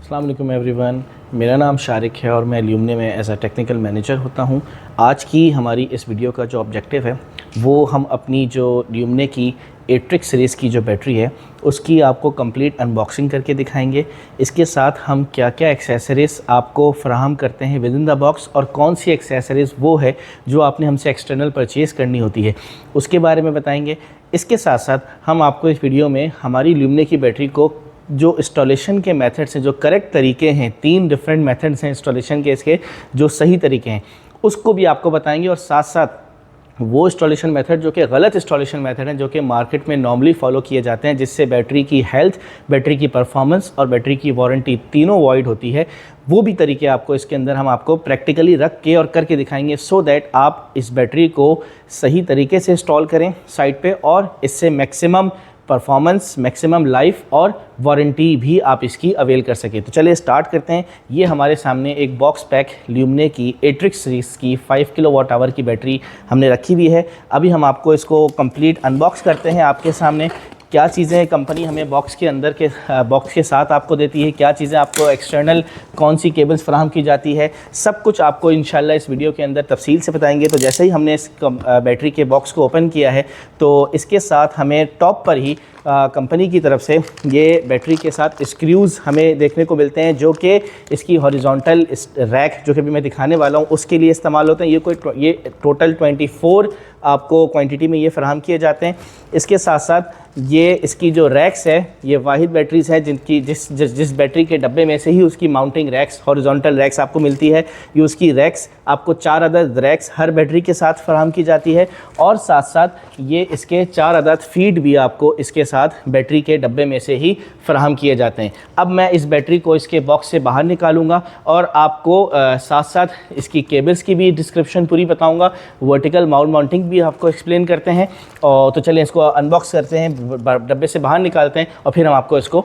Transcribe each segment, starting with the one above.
अस्सलाम वालेकुम एवरीवन, मेरा नाम शारिक है और मैं ल्यूमने में एज अ टेक्निकल मैनेजर होता हूं। आज की हमारी इस वीडियो का जो ऑब्जेक्टिव है वो हम अपनी जो ल्यूमने की एट्रिक्स सीरीज़ की जो बैटरी है उसकी आपको कंप्लीट अनबॉक्सिंग करके दिखाएंगे। इसके साथ हम क्या क्या एक्सेसरीज़ आपको फ़राहम करते हैं विद इन द बॉक्स और कौन सी एक्सेसरीज़ वो है जो आपने हमसे एक्सटर्नल परचेज़ करनी होती है उसके बारे में बताएंगे। इसके साथ साथ हम आपको इस वीडियो में हमारी ल्यूमने की बैटरी को जो इंस्टॉलेशन के मेथड्स हैं, जो करेक्ट तरीके हैं, 3 डिफरेंट मेथड्स हैं इंस्टॉलेशन के, इसके जो सही तरीके हैं उसको भी आपको बताएंगे। और साथ साथ वो इंस्टॉलेशन मेथड जो कि गलत इंस्टॉलेशन मेथड हैं जो कि मार्केट में नॉर्मली फॉलो किए जाते हैं, जिससे बैटरी की हेल्थ, बैटरी की परफॉर्मेंस और बैटरी की वारंटी तीनों वॉइड होती है, वो भी तरीके आपको इसके अंदर हम आपको प्रैक्टिकली रख के और करके दिखाएंगे सो दैट आप इस बैटरी को सही तरीके से इंस्टॉल करें साइट पे और इससे मैक्सिमम परफॉर्मेंस, मैक्सिमम लाइफ और वारंटी भी आप इसकी अवेल कर सकें। तो चलिए स्टार्ट करते हैं। ये हमारे सामने एक बॉक्स पैक ल्यूमने की एट्रिक्स सीरीज़ की 5 किलोवाट आवर की बैटरी हमने रखी हुई है। अभी हम आपको इसको कंप्लीट अनबॉक्स करते हैं। आपके सामने क्या चीज़ें कंपनी हमें बॉक्स के अंदर के बॉक्स के साथ आपको देती है, क्या चीज़ें आपको एक्सटर्नल कौन सी केबल्स फराहम की जाती है, सब कुछ आपको इंशाल्लाह इस वीडियो के अंदर तफसील से बताएंगे। तो जैसे ही हमने इस बैटरी के बॉक्स को ओपन किया है तो इसके साथ हमें टॉप पर ही कंपनी की तरफ से ये बैटरी के साथ स्क्रूज़ हमें देखने को मिलते हैं जो कि इसकी हॉरिजॉन्टल रैक जो कि अभी मैं दिखाने वाला हूँ उसके लिए इस्तेमाल होते हैं। ये टोटल 24 आपको क्वांटिटी में ये फराहम किए जाते हैं। इसके साथ साथ ये इसकी जो रैक्स है ये वाहिद बैटरीज़ हैं जिनकी जिस बैटरी के डब्बे में से ही उसकी माउंटिंग रैक्स, हॉरिजॉन्टल रैक्स आपको मिलती है। ये उसकी रैक्स आपको 4 अदद रैक्स हर बैटरी के साथ फराहम की जाती है और साथ साथ ये इसके 4 अदद फीड भी आपको इसके साथ बैटरी के डब्बे में से ही फराहम किए जाते हैं। अब मैं इस बैटरी को इसके बॉक्स से बाहर निकालूंगा और आपको साथ साथ इसकी केबल्स की भी डिस्क्रिप्शन पूरी बताऊंगा, वर्टिकल माउंटिंग भी आपको एक्सप्लेन करते हैं। और तो चलिए इसको अनबॉक्स करते हैं, डब्बे से बाहर निकालते हैं और फिर हम आपको इसको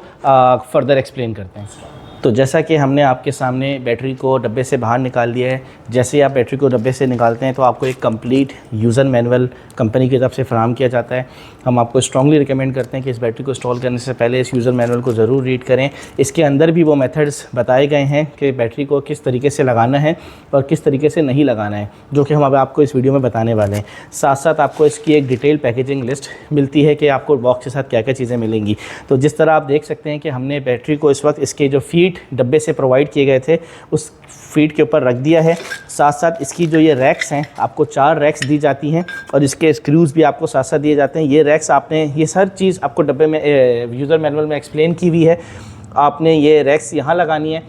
फर्दर एक्सप्लेन करते हैं। तो जैसा कि हमने आपके सामने बैटरी को डब्बे से बाहर निकाल दिया है, जैसे ही आप बैटरी को डब्बे से निकालते हैं तो आपको एक कंप्लीट यूज़र मैनुअल कंपनी की तरफ से फराहम किया जाता है। हम आपको स्ट्रांगली रिकमेंड करते हैं कि इस बैटरी को इंस्टॉल करने से पहले इस यूज़र मैनुअल को ज़रूर रीड करें। इसके अंदर भी वो मेथड्स बताए गए हैं कि बैटरी को किस तरीके से लगाना है और किस तरीके से नहीं लगाना है, जो कि हम अब आपको इस वीडियो में बताने वाले हैं। साथ साथ आपको इसकी एक डिटेल पैकेजिंग लिस्ट मिलती है कि आपको बॉक्स के साथ क्या क्या चीज़ें मिलेंगी। तो जिस तरह आप देख सकते हैं कि हमने बैटरी को इस वक्त इसके जो फीड डब्बे से प्रोवाइड किए गए थे उस फीड के ऊपर रख दिया है। साथ साथ इसकी जो ये रैक्स हैं आपको 4 रैक्स दी जाती हैं और इसके स्क्रूज़ भी आपको साथ साथ दिए जाते हैं। ये रैक्स आपने, ये हर चीज़ आपको डब्बे में यूज़र मैनुअल में एक्सप्लेन की हुई है। आपने ये रैक्स यहाँ लगानी है,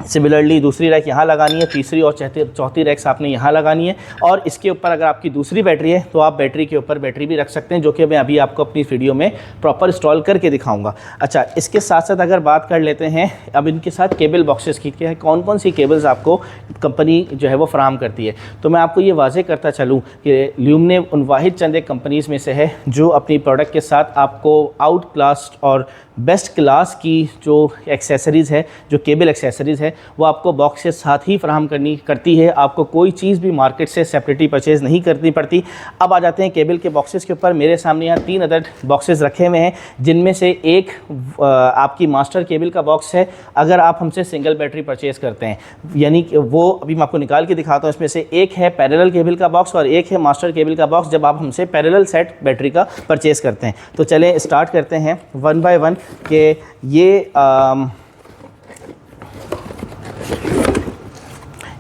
सिमिलरली दूसरी रैक यहाँ लगानी है, तीसरी और चौथी रैक्स आपने यहाँ लगानी है। और इसके ऊपर अगर आपकी दूसरी बैटरी है तो आप बैटरी के ऊपर बैटरी भी रख सकते हैं, जो कि मैं अभी आपको अपनी वीडियो में प्रॉपर इंस्टॉल करके दिखाऊंगा। अच्छा, इसके साथ साथ अगर बात कर लेते हैं अब इनके साथ केबल बॉक्सेस की, क्या है, कौन कौन सी केबल्स आपको कंपनी जो है वो फराहम करती है। तो मैं आपको ये वाज़ेह करता चलूँ कि ल्यूमने उन वाहिद चंद एक कंपनीज़ में से है जो अपनी प्रोडक्ट के साथ आपको आउट क्लास और बेस्ट क्लास की जो एक्सेसरीज़ है, जो केबल एक्सेसरीज़ है, वो आपको बॉक्स के साथ ही फराहम करती है। आपको कोई चीज़ भी मार्केट से सेपरेटली परचेज़ नहीं करनी पड़ती। अब आ जाते हैं केबल के बॉक्सेस के ऊपर। मेरे सामने यहाँ 3 अदद बॉक्सेस रखे हुए हैं, जिनमें से एक आपकी मास्टर केबल का बॉक्स है अगर आप हमसे सिंगल बैटरी परचेज़ करते हैं, यानी कि वो अभी मैं आपको निकाल के दिखाता हूँ। इसमें से एक है पैरेलल केबल का बॉक्स और एक है मास्टर केबल का बॉक्स जब आप हमसे पैरेलल सेट बैटरी का परचेज़ करते हैं। तो चलें स्टार्ट करते हैं 1 बाय 1 कि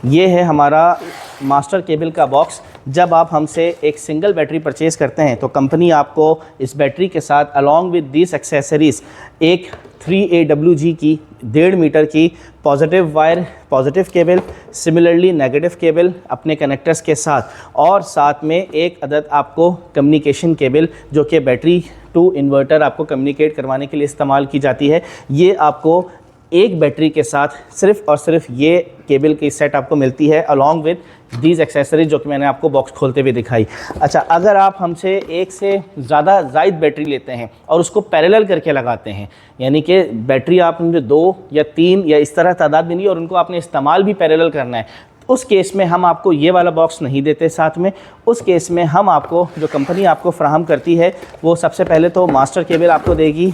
ये है हमारा मास्टर केबल का बॉक्स। जब आप हमसे एक सिंगल बैटरी परचेज़ करते हैं तो कंपनी आपको इस बैटरी के साथ अलॉन्ग विद दिस एक्सेसरीज़ एक 3AWG की 1.5 मीटर की positive wire, positive cable, similarly negative cable अपने कनेक्टर्स के साथ, और साथ में एक अदद आपको कम्युनिकेशन केबल जो कि बैटरी टू इन्वर्टर आपको कम्युनिकेट करवाने के लिए इस्तेमाल की जाती है। ये आपको एक बैटरी के साथ सिर्फ़ और सिर्फ ये केबल की सेट आपको मिलती है अलॉन्ग विद दीज एक्सेसरीज जो कि मैंने आपको बॉक्स खोलते हुए दिखाई। अच्छा, अगर आप हमसे एक से ज़्यादा जायद बैटरी लेते हैं और उसको पैरेलल करके लगाते हैं, यानी कि बैटरी आपने 2 या 3 या इस तरह तादाद में नहीं और उनको आपने इस्तेमाल भी पैरेलल करना है, उस केस में हम आपको ये वाला बॉक्स नहीं देते साथ में। उस केस में हम आपको, जो कंपनी आपको फराहम करती है, वो सबसे पहले तो मास्टर केबल आपको देगी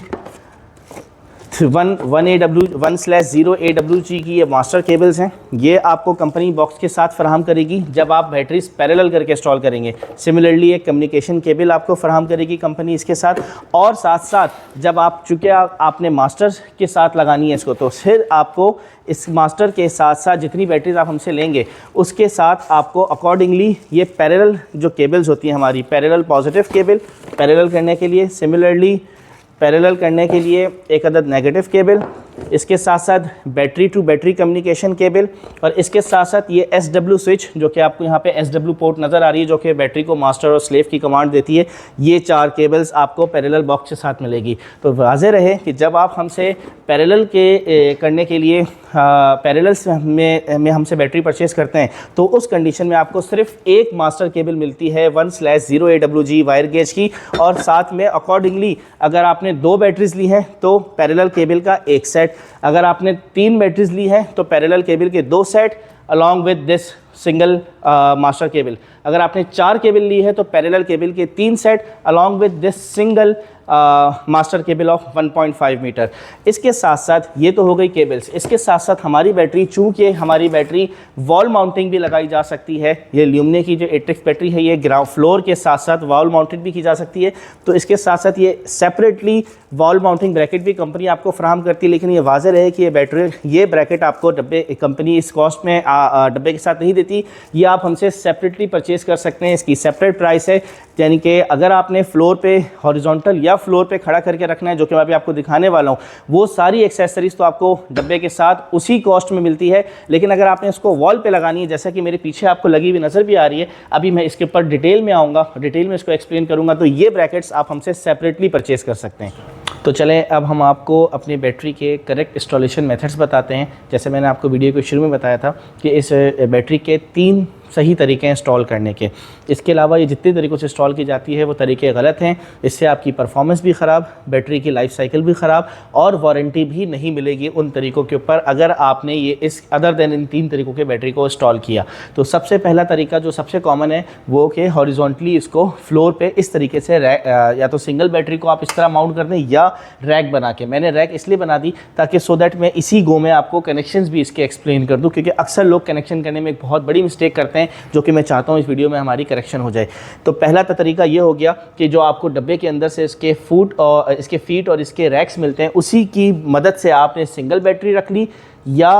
1/0 की ये मास्टर केबल्स हैं। ये आपको कंपनी बॉक्स के साथ फराहम करेगी जब आप बैटरीज पैरेलल करके इंस्टॉल करेंगे। सिमिलरली एक कम्युनिकेशन केबल आपको फराहम करेगी कंपनी इसके साथ, और साथ साथ जब आप चूँकि आपने मास्टर के साथ लगानी है इसको, तो फिर आपको इस मास्टर के साथ साथ जितनी बैटरीज आप हमसे लेंगे उसके साथ आपको अकॉर्डिंगली ये पैरेलल जो केबल्स होती हैं हमारी, पैरेलल पॉजिटिव केबल पैरेलल करने के लिए, सिमिलरली पैरेलल करने के लिए एक अदद नेगेटिव केबल, इसके साथ साथ battery to battery communication cable, और इसके साथ साथ ये SW स्विच जो कि आपको यहाँ पे SW पोर्ट नज़र आ रही है जो कि बैटरी को मास्टर और स्लेव की कमांड देती है। ये 4 केबल्स आपको पैरेलल बॉक्स के साथ मिलेगी। तो वाज़ेह रहे कि जब आप हमसे पैरेलल करने के लिए पैरेलल्स में हमसे बैटरी परचेज़ करते हैं तो उस कंडीशन में आपको सिर्फ एक मास्टर केबल मिलती है 1/0 AWG वायर गेज की, और साथ में अकॉर्डिंगली अगर आपने 2 बैटरीज ली हैं तो पैरेलल केबल का एक सेट, अगर आपने 3 बैटरीज ली है तो पैरेलल केबल के 2 set along with this single master cable. अगर आपने 4 केबल ली है तो पैरेलल केबल के 3 set along with this single master cable of 1.5 metre. इसके साथ साथ ये तो हो गई केबल्स, इसके साथ साथ हमारी बैटरी, चूँकि हमारी बैटरी वॉल माउंटिंग भी लगाई जा सकती है, ये ल्यूमिने की जो एट्रिक्स बैटरी है ये ग्राउंड फ्लोर के साथ साथ वॉल माउंटेड भी की जा सकती है। तो इसके साथ साथ ये सेपरेटली वॉल माउंटिंग ब्रैकेट भी कंपनी आपको फराहम करती है, लेकिन ये वाज़ेह रहे कि ये ब्रैकेट आपको डब्बे कंपनी इस कॉस्ट में डब्बे के साथ नहीं देती, ये आप हमसे सेपरेटली परचेज़ कर सकते हैं। इसकी सेपरेट प्राइस है, यानी कि अगर आपने फ्लोर पे हॉरिजॉन्टल या फ्लोर पे खड़ा करके रखना है, जो कि मैं अभी आपको दिखाने वाला हूँ, वो सारी एक्सेसरीज़ तो आपको डब्बे के साथ उसी कॉस्ट में मिलती है। लेकिन अगर आपने इसको वॉल पे लगानी है, जैसा कि मेरे पीछे आपको लगी हुई नज़र भी आ रही है, अभी मैं इसके ऊपर डिटेल में आऊँगा, डिटेल में इसको एक्सप्लेन करूँगा, तो ये ब्रैकेट्स आप हमसे सेपरेटली परचेज़ कर सकते हैं। तो चलें अब हम आपको अपनी बैटरी के करेक्ट इंस्टॉलेशन मेथड्स बताते हैं। जैसे मैंने आपको वीडियो के शुरू में बताया था कि इस बैटरी के 3 सही तरीके हैं इंस्टॉल करने के। इसके अलावा ये जितने तरीक़ों से इंस्टॉल की जाती है वो तरीके गलत हैं। इससे आपकी परफॉर्मेंस भी ख़राब, बैटरी की लाइफ साइकिल भी ख़राब, और वारंटी भी नहीं मिलेगी उन तरीक़ों के ऊपर अगर आपने ये इस अदर देन इन 3 तरीक़ों के बैटरी को इंस्टॉल किया। तो सबसे पहला तरीका जो सबसे कॉमन है वो कि हॉरिजॉन्टली इसको फ्लोर पे इस तरीके से या तो सिंगल बैटरी को आप इस तरह माउंट कर दें या रैक बना के। मैंने रैक इसलिए बना दी ताकि सो दैट मैं इसी गो में आपको कनेक्शंस भी इसके एक्सप्लेन कर दूं, क्योंकि अक्सर लोग कनेक्शन करने में एक बहुत बड़ी मिस्टेक करते हैं जो कि मैं चाहता हूं इस वीडियो में हमारी करेक्शन हो जाए। तो पहला तरीका ये हो गया कि जो आपको डब्बे के अंदर से इसके फीट और इसके रैक्स मिलते हैं, उसी की मदद से आपने सिंगल बैटरी रख ली या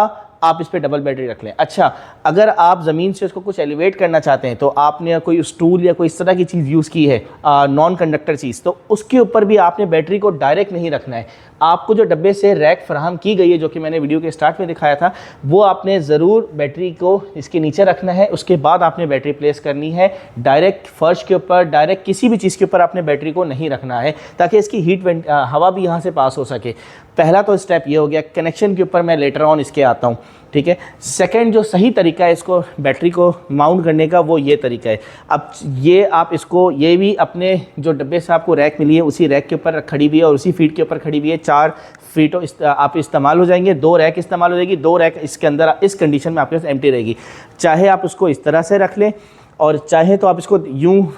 आप इस पे डबल बैटरी रख लें। अच्छा, अगर आप ज़मीन से इसको कुछ एलिवेट करना चाहते हैं तो आपने कोई स्टूल या कोई इस तरह की चीज़ यूज़ की है, नॉन कंडक्टर चीज़, तो उसके ऊपर भी आपने बैटरी को डायरेक्ट नहीं रखना है। आपको जो डब्बे से रैक फराहम की गई है, जो कि मैंने वीडियो के स्टार्ट में दिखाया था, वो आपने ज़रूर बैटरी को इसके नीचे रखना है। उसके बाद आपने बैटरी प्लेस करनी है। डायरेक्ट फर्श के ऊपर, डायरेक्ट किसी भी चीज़ के ऊपर आपने बैटरी को नहीं रखना है, ताकि इसकी हवा भी यहाँ से पास हो सके। पहला तो स्टेप ये हो गया। कनेक्शन के ऊपर मैं लेटर ऑन इसके आता हूँ, ठीक है। सेकंड जो सही तरीका है इसको बैटरी को माउंट करने का, वो ये तरीका है। अब ये आप इसको, ये भी अपने जो डब्बे से आपको रैक मिली है उसी रैक के ऊपर खड़ी हुई है और उसी फीट के ऊपर खड़ी हुई है। 4 फीट आप इस्तेमाल हो जाएंगे, 2 रैक इस्तेमाल हो जाएगी, 2 रैक इसके अंदर इस कंडीशन में आपके पास एम्प्टी रहेगी। चाहे आप उसको इस तरह से रख लें और चाहे तो आप इसको यूँ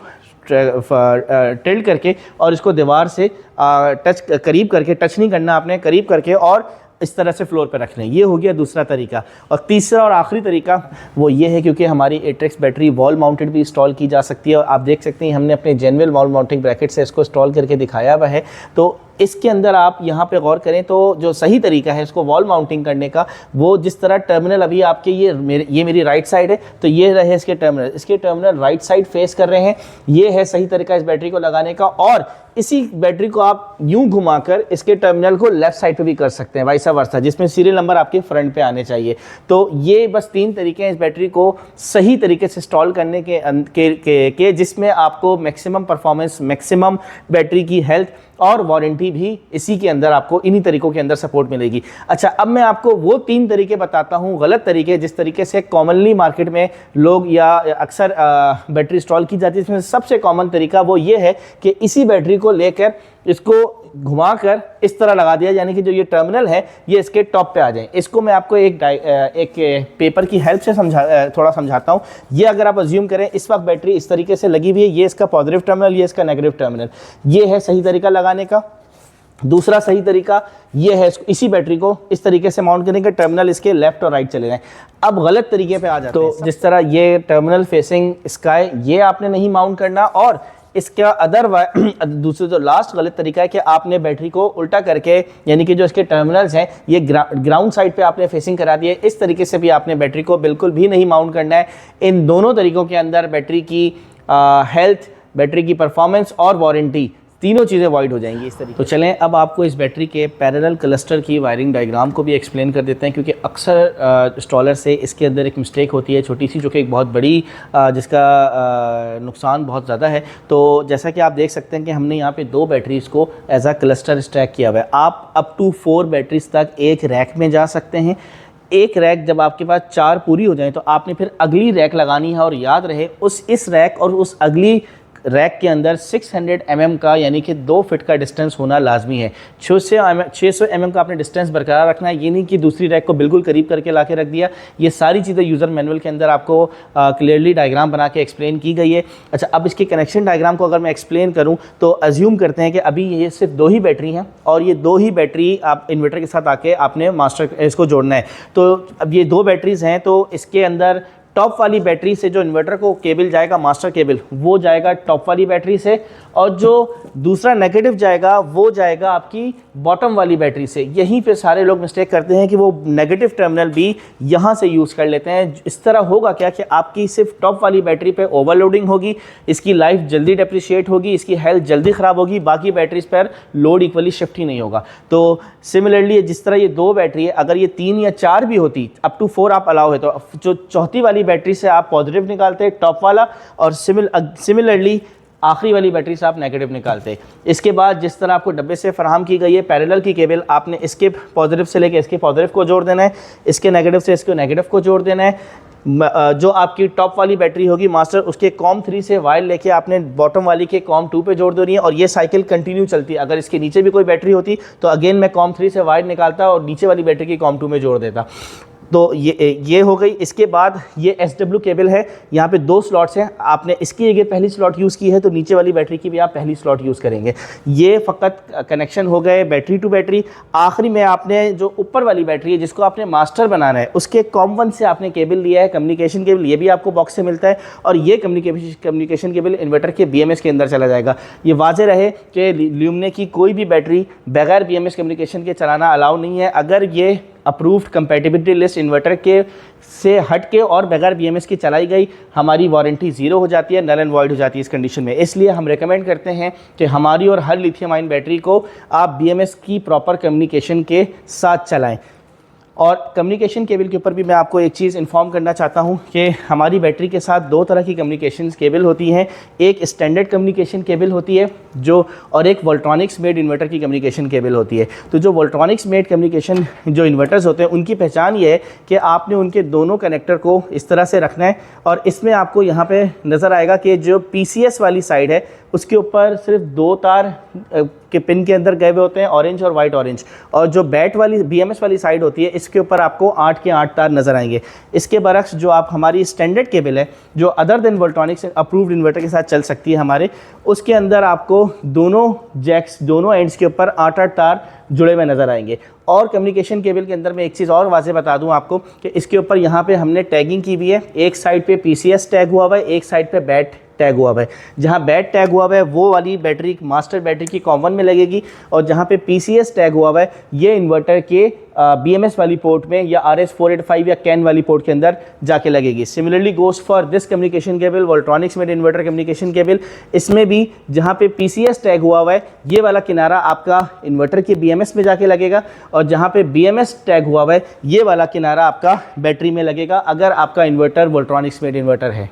टिल्ट करके और इसको दीवार से करीब करके, टच नहीं करना आपने, करीब करके और इस तरह से फ्लोर पर रख लें। ये हो गया दूसरा तरीका। और तीसरा और आखिरी तरीका वो ये है, क्योंकि हमारी एट्रिक्स बैटरी वॉल माउंटेड भी इंस्टॉल की जा सकती है और आप देख सकते हैं हमने अपने जेनुइन वॉल माउंटिंग ब्रैकेट से इसको इंस्टॉल करके दिखाया हुआ है। तो इसके अंदर आप यहाँ पे गौर करें तो जो सही तरीका है इसको वॉल माउंटिंग करने का, वो जिस तरह टर्मिनल अभी आपके ये मेरी राइट साइड है, तो ये रहे इसके टर्मिनल राइट साइड फेस कर रहे हैं। ये है सही तरीका इस बैटरी को लगाने का। और इसी बैटरी को आप यूं घुमाकर इसके टर्मिनल को लेफ्ट साइड पे भी कर सकते हैं, वाइसा वर्सा, जिसमें सीरियल नंबर आपके फ्रंट पे आने चाहिए। तो ये बस 3 तरीके हैं इस बैटरी को सही तरीके से इंस्टॉल करने के जिसमें आपको मैक्सिमम परफॉर्मेंस, मैक्सिमम बैटरी की हेल्थ और वारंटी भी इसी के अंदर आपको इन्हीं तरीकों के अंदर सपोर्ट मिलेगी। अच्छा, अब मैं आपको वो 3 तरीके बताता हूँ, गलत तरीके, जिस तरीके से कॉमनली मार्केट में लोग या अक्सर बैटरी इंस्टॉल की जाती है। इसमें सबसे कॉमन तरीका वो ये है कि इसी बैटरी को लेकर इसको घुमाकर इस तरह लगा दिया, यानी कि जो ये टर्मिनल है ये इसके टॉप पे आ जाए। इसको मैं आपको एक पेपर की हेल्प से थोड़ा समझाता हूँ। ये अगर आप अज्यूम करें इस वक्त बैटरी इस तरीके से लगी हुई है, ये इसका पॉजिटिव टर्मिनल, ये इसका नेगेटिव टर्मिनल, ये है सही तरीका लगाने का। दूसरा सही तरीका ये है, इसी बैटरी को इस तरीके से माउंट करने के, टर्मिनल इसके लेफ्ट और राइट चले जाएं। अब गलत तरीके पे आ जाते हैं, तो जिस तरह ये टर्मिनल फेसिंग स्काई, ये आपने नहीं माउंट करना। और इसका दूसरा जो लास्ट गलत तरीका है कि आपने बैटरी को उल्टा करके, यानी कि जो इसके टर्मिनल्स हैं ये ग्राउंड साइड पे आपने फेसिंग करा दी है। इस तरीके से भी आपने बैटरी को बिल्कुल भी नहीं माउंट करना है। इन दोनों तरीकों के अंदर बैटरी की हेल्थ, बैटरी की परफॉर्मेंस और वारंटी, तीनों चीज़ें वॉइड हो जाएंगी इस तरीके। तो चलें अब आपको इस बैटरी के पैरेलल क्लस्टर की वायरिंग डायग्राम को भी एक्सप्लेन कर देते हैं, क्योंकि अक्सर इंस्टॉलर से इसके अंदर एक मिस्टेक होती है छोटी सी, जो कि एक बहुत बड़ी जिसका नुकसान बहुत ज़्यादा है। तो जैसा कि आप देख सकते हैं कि हमने यहाँ पे 2 बैटरीज़ को एज आ क्लस्टर स्टैक किया हुआ है। आप अप टू 4 बैटरीज तक एक रैक में जा सकते हैं। एक रैक जब आपके पास 4 पूरी हो जाए तो आपने फिर अगली रैक लगानी है, और याद रहे इस रैक और उस अगली रैक के अंदर 600 mm का, यानी कि 2 फीट का डिस्टेंस होना लाजमी है। 600 mm का आपने डिस्टेंस बरकरार रखना है। ये नहीं कि दूसरी रैक को बिल्कुल करीब करके ला के रख दिया। ये सारी चीज़ें यूज़र मैनुअल के अंदर आपको क्लियरली डायग्राम बना के एक्सप्लेन की गई है। अच्छा, अब इसके कनेक्शन डायग्राम को अगर मैं एक्सप्लेन करूँ तो अज्यूम करते हैं कि अभी ये सिर्फ 2 ही बैटरी हैं, और ये 2 ही बैटरी आप इन्वर्टर के साथ आके आपने मास्टर इसको जोड़ना है। तो अब ये 2 बैटरीज़ हैं, तो इसके अंदर टॉप वाली बैटरी से जो इन्वर्टर को केबल जाएगा, मास्टर केबल, वो जाएगा टॉप वाली बैटरी से, और जो दूसरा नेगेटिव जाएगा वो जाएगा आपकी बॉटम वाली बैटरी से। यहीं पे सारे लोग मिस्टेक करते हैं कि वो नेगेटिव टर्मिनल भी यहाँ से यूज़ कर लेते हैं। इस तरह होगा क्या कि आपकी सिर्फ टॉप वाली बैटरी पे ओवरलोडिंग होगी, इसकी लाइफ जल्दी डेप्रिशिएट होगी, इसकी हेल्थ जल्दी ख़राब होगी, बाकी बैटरीज पर लोड इक्वली शिफ्ट ही नहीं होगा। तो सिमिलरली जिस तरह ये 2 बैटरी है, अगर ये 3 या 4 भी होती, अप टू 4 आप अलाउ है, तो जो चौथी वाली बैटरी से आप पॉजिटिव निकालते टॉप वाला, और सिमिलरली आखिरी वाली बैटरी से आप नेगेटिव निकालते। इसके बाद जिस तरह आपको डब्बे से फराहम की गई है पैरेलल की केबल, आपने इसके पॉजिटिव से लेके इसके पॉजिटिव को जोड़ देना है, इसके नेगेटिव से इसके नेगेटिव को जोड़ देना है। जो आपकी टॉप वाली बैटरी होगी मास्टर, उसके कॉम 3 से वायर लेके आपने बॉटम वाली के कॉम 2 पे जोड़ देनी है, और ये साइकिल कंटिन्यू चलती है। अगर इसके नीचे भी कोई बैटरी होती तो अगेन मैं कॉम 3 से वायर निकालता और नीचे वाली बैटरी की कॉम 2 में जोड़ देता। तो ये हो गई। इसके बाद ये SW केबल है, यहाँ पे 2 स्लॉट्स हैं, आपने इसकी अगर पहली स्लॉट यूज़ की है तो नीचे वाली बैटरी की भी आप पहली स्लॉट यूज़ करेंगे। ये फ़कत कनेक्शन हो गए बैटरी टू बैटरी। आखिरी में आपने जो ऊपर वाली बैटरी है जिसको आपने मास्टर बनाना है, उसके कॉम 1 से आपने केबल लिया है, कम्युनिकेशन केबल, ये भी आपको बॉक्स से मिलता है, और ये कम्युनिकेशन केबल इन्वर्टर के BMS के अंदर चला जाएगा। ये वाज़ेह रहे कि ल्यूमिने की कोई भी बैटरी बगैर BMS कम्युनिकेशन के चलाना अलाउ नहीं है। अगर ये अप्रूव्ड कंपैटिबिलिटी लिस्ट इन्वर्टर के से हट के और बगैर BMS की चलाई गई, हमारी वारंटी 0 हो जाती है, नल एंड वॉइड हो जाती है इस कंडीशन में। इसलिए हम रेकमेंड करते हैं कि हमारी और हर लिथियम आयन बैटरी को आप BMS की प्रॉपर कम्युनिकेशन के साथ चलाएं। और कम्युनिकेशन केबल के ऊपर भी मैं आपको एक चीज़ इन्फॉर्म करना चाहता हूं कि हमारी बैटरी के साथ 2 तरह की कम्युनिकेशन केबल होती हैं। एक स्टैंडर्ड कम्युनिकेशन केबल होती है जो, और एक वोल्ट्रॉनिक्स मेड इन्वर्टर की कम्युनिकेशन केबल होती है। तो जो वोल्ट्रॉनिक्स मेड कम्युनिकेशन जो इन्वर्टर्स होते हैं, उनकी पहचान ये है कि आपने उनके दोनों कनेक्टर को इस तरह से रखना है, और इसमें आपको यहाँ पर नज़र आएगा कि जो PCS वाली साइड है उसके ऊपर सिर्फ 2 तार के पिन के अंदर गए हुए होते हैं, ऑरेंज और वाइट ऑरेंज, और जो बैट वाली BMS वाली साइड होती है इसके ऊपर आपको 8 के 8 तार नज़र आएंगे। इसके बरक्स जो आप हमारी स्टैंडर्ड केबल है जो अदर देन वोल्ट्रॉनिक्स अप्रूव्ड इन्वर्टर के साथ चल सकती है हमारे, उसके अंदर आपको दोनों जैक्स, दोनों एंड्स के ऊपर 8-8 तार जुड़े हुए नज़र आएंगे। और कम्युनिकेशन केबल के अंदर मैं एक चीज़ और वाज़ेह बता दूं आपको कि इसके ऊपर यहाँ पे हमने टैगिंग की हुई है। एक साइड पे PCS टैग हुआ हुआ है, एक साइड पे बैट टैग हुआ हुआ है। जहाँ बैट टैग हुआ हुआ है वो वाली बैटरी मास्टर बैटरी की कॉम 1 में लगेगी, और जहाँ पे PCS टैग हुआ हुआ है ये इन्वर्टर के BMS वाली पोर्ट में या RS485 या कैन वाली पोर्ट के अंदर जाके लगेगी। Similarly goes for this communication cable, Voltronics made inverter communication cable, इसमें भी जहाँ पे PCS टैग हुआ हुआ है ये वाला किनारा आपका इन्वर्टर के BMS में जाके लगेगा, और जहाँ पे BMS टैग हुआ हुआ है ये वाला किनारा आपका बैटरी में लगेगा, अगर आपका इन्वर्टर वोल्ट्रॉनिक्स मेड इन्वर्टर है।